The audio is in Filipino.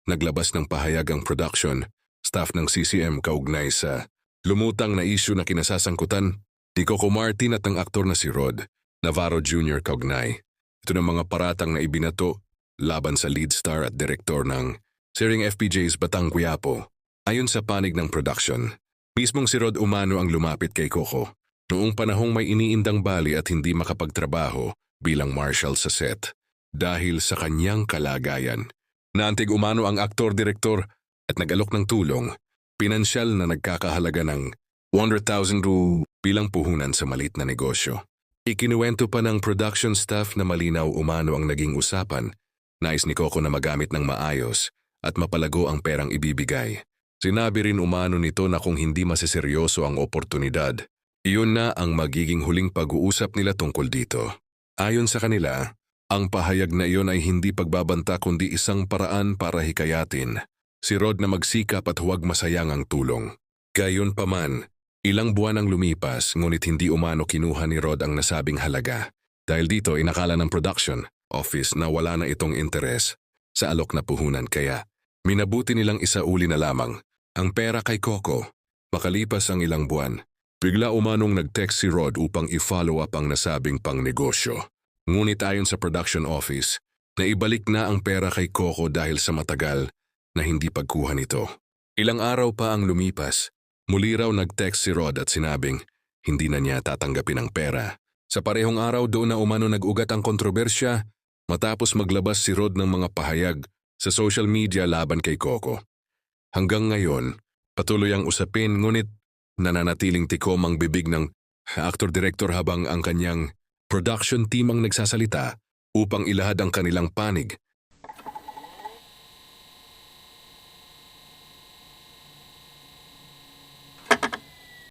naglabas ng pahayag ang production, staff ng CCM kaugnay sa lumutang na issue na kinasasangkutan ni Coco Martin at ng aktor na si Rod Navarro Jr. kaugnay. Ito ng mga paratang na ibinato laban sa lead star at direktor ng seryeng FPJ's Batang Quiapo. Ayon sa panig ng production, mismong si Rod umano ang lumapit kay Coco noong panahong may iniindang bali at hindi makapagtrabaho bilang marshal sa set dahil sa kanyang kalagayan. Naantig umano ang aktor-direktor at nag-alok ng tulong, pinansyal na nagkakahalaga ng 100,000 bilang puhunan sa malit na negosyo. Ikinuwento pa ng production staff na malinaw umano ang naging usapan. Nais ni Coco na magamit ng maayos at mapalago ang perang ibibigay. Sinabi rin umano nito na kung hindi maseseryoso ang oportunidad, iyon na ang magiging huling pag-uusap nila tungkol dito. Ayon sa kanila, ang pahayag na iyon ay hindi pagbabanta kundi isang paraan para hikayatin si Rod na magsikap at huwag masayang ang tulong. Gayunpaman, ilang buwan ang lumipas ngunit hindi umano kinuha ni Rod ang nasabing halaga. Dahil dito inakala ng production office na wala na itong interes sa alok na puhunan kaya minabuti nilang isauli na lamang ang pera kay Coco. Makalipas ang ilang buwan, bigla umanong nag-text si Rod upang i-follow up ang nasabing pangnegosyo. Ngunit ayon sa production office, naibalik na ang pera kay Coco dahil sa matagal na hindi pagkuha nito. Ilang araw pa ang lumipas, muli raw nag-text si Rod at sinabing hindi na niya tatanggapin ang pera. Sa parehong araw doon na umano nag-ugat ang kontrobersya matapos maglabas si Rod ng mga pahayag sa social media laban kay Coco. Hanggang ngayon, patuloy ang usapin ngunit nananatiling tikom ang bibig ng aktor-direktor habang ang kanyang production team ang nagsasalita upang ilahad ang kanilang panig